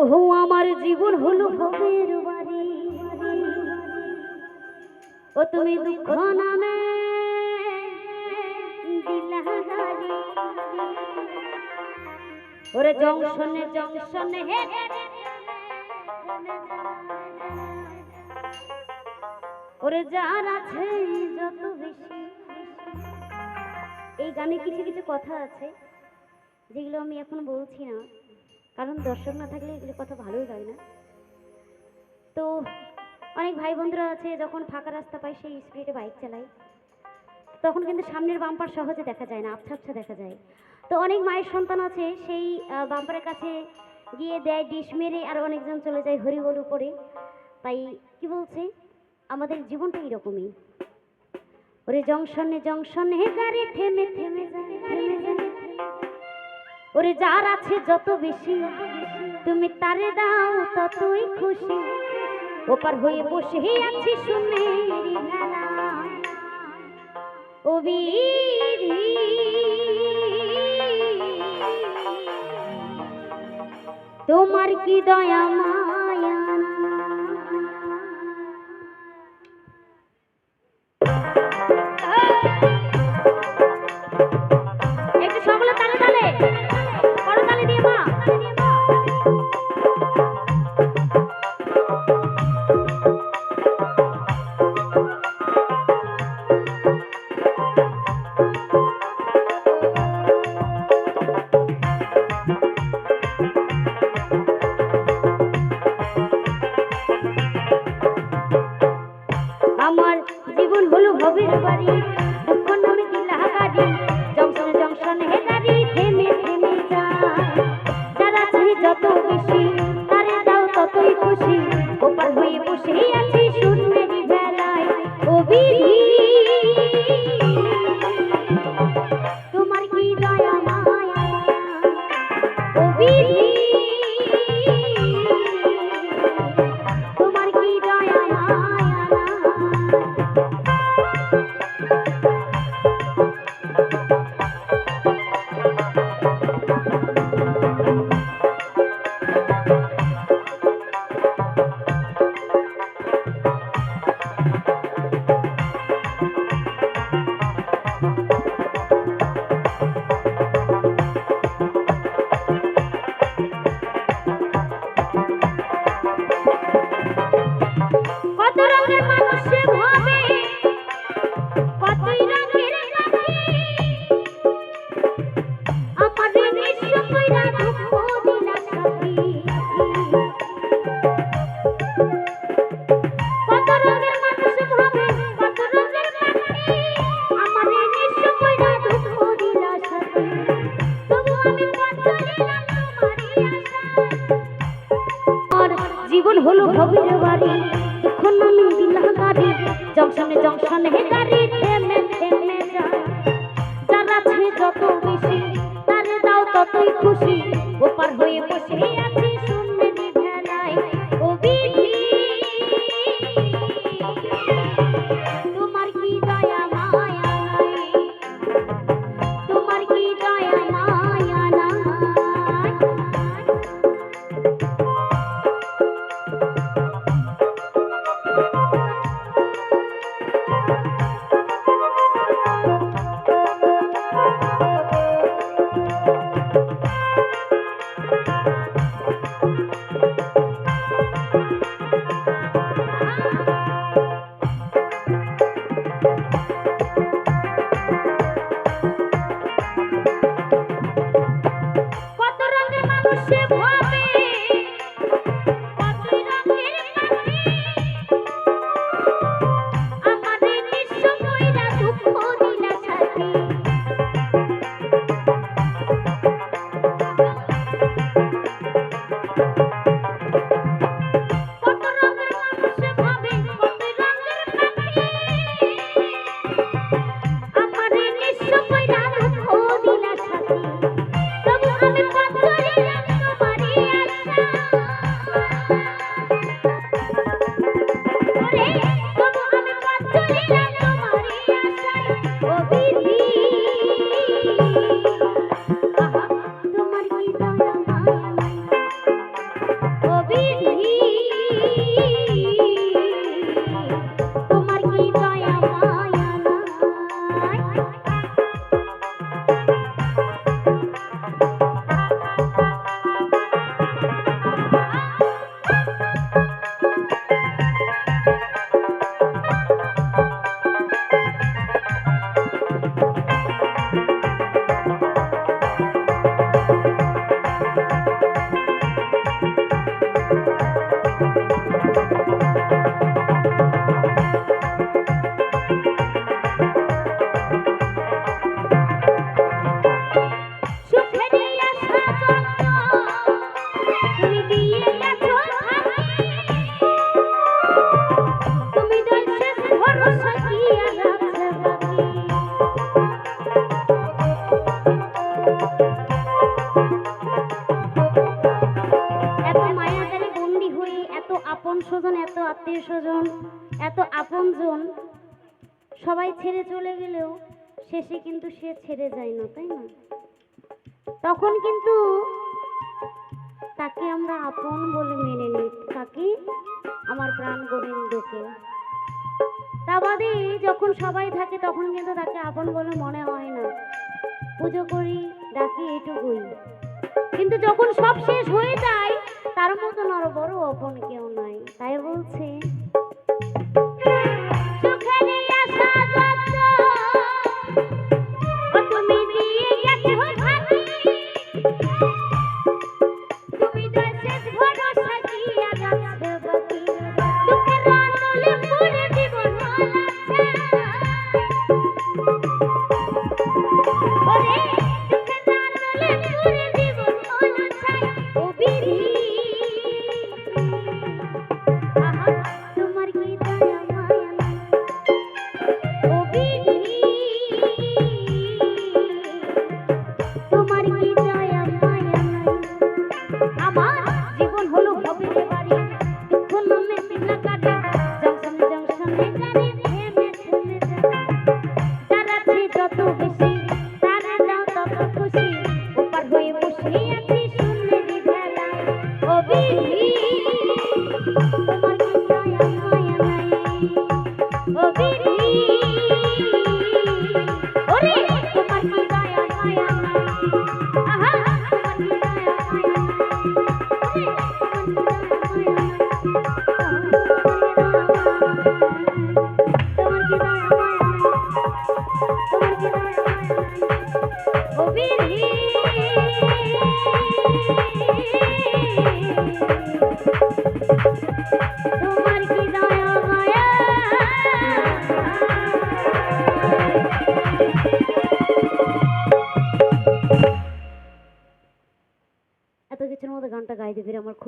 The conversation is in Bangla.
ওহো আমার জীবন হলো ভবের বাড়ি, ও তুমি দুঃখ নামে দিলা গালি। ওরে জংশনে জংশনে হে ওরে যার আছে যত বেশি। এই গানে কিছু কিছু কথা আছে যেগুলো আমি এখন বলছি না, কারণ দর্শক না থাকলে এগুলো কথা ভালোই লাগে না। তো অনেক ভাই বন্ধুরা আছে যখন ফাঁকা রাস্তা পায় সেই স্পিডে বাইক চালায়, তখন কিন্তু সামনের বাম্পার সহজে দেখা যায় না, আবছা আবছা দেখা যায়। তো অনেক মায়ের সন্তান আছে সেই বাম্পারের কাছে গিয়ে দেয় ডিশ মেরে, আর অনেকজন চলে যায় হরিবল উপরে। তাই কি বলছে, আমাদের জীবনটা এরকমই। ওরে জংশনে জংশনে গাড়ি থেমে থেমে যায়, থেমে যায়। ওরে যার আছে যত বেশি তুমি তারে দাও ততই খুশি। ওপার হয়ে বসে আছি সুমেরি ভেলা, ও বিধি তোমার কি দয়া মায়া। একটু সকলে তালে তালে করো, তালে দিয়ে মা। আমার জীবন হলো ভবের বাড়ি, দুঃখ নামে দিলা গাড়ি। জংশনে জংশনে হে গাড়ি থেমে থেমে যায়। যার আছে যত বেশি তারে দাও ততই খুশি। ওপার হয়ে বসে আছি সুমেরি বেলায়, ও বিধি তোমার কি দয়া মায়া। ও বিধি তোমার কি দয়া মায়া। কত রঙের মানুষ ভাবে, কতই রঙের পাখি। আমার নিঃস্ব কইরা দুঃখ দিলা সাথী। কত রঙের মানুষ ভাবে, কত রঙের পাখি। আমার নিঃস্ব কইরা দুঃখ দিলা সাথী। তবু আমি পথ চলিলাম তোমারই আশায়। আর জীবন হলো ভবের বাড়ি, দুঃখ নামে দিলা গাড়ি। জংশনে জংশনে হে গাড়ি থেমে থেমে যায়। যার আছে যত বেশি তারে দাও ততই খুশি। ওপার হয়ে বসে আছি সুমেরি ভেলায়, ও বিধি তোমার কি দয়া মায়া নাই। তোমার কি দয়া মায়া নাই। কত রঙের মানুষ ভাবে, কতই রঙের পাখি। আমার নিঃস্ব কইরা দুঃখ দিলা সাথী। কত রঙের মানুষ ভাবে, কতই রঙের পাখি। আমার নিঃস্ব কইরা দুঃখ দিলা সাথী। তবু আমি পথ চলিলাম তোমারই তুমি দিয়ে গেছো তুমি দর্শে ভরসা কি আর আছে বাকি এত মায়াজালে বন্দি হয়ে এত আপন স্বজন এত আত্মীয় স্বজন এত আপনজন সবাই ছেড়ে চলে গেলেও শেষে কিন্তু সে ছেড়ে যায় না তাই না তখন কিন্তু তাকে আমরা আপন বলে মেনে নিই তাকে আমার প্রাণ গোবিন্দকে তা বাদে যখন সবাই থাকে তখন কিন্তু তাকে আপন বলে মনে হয় না পুজো করি ডাকি এটুকুই কিন্তু যখন সব শেষ হয়ে যায় তার মতন আরো বড় আপন কেউ নাই তাই বলছে এত কিছুর মধ্যে গানটা গাইতে পেরে আমার খুব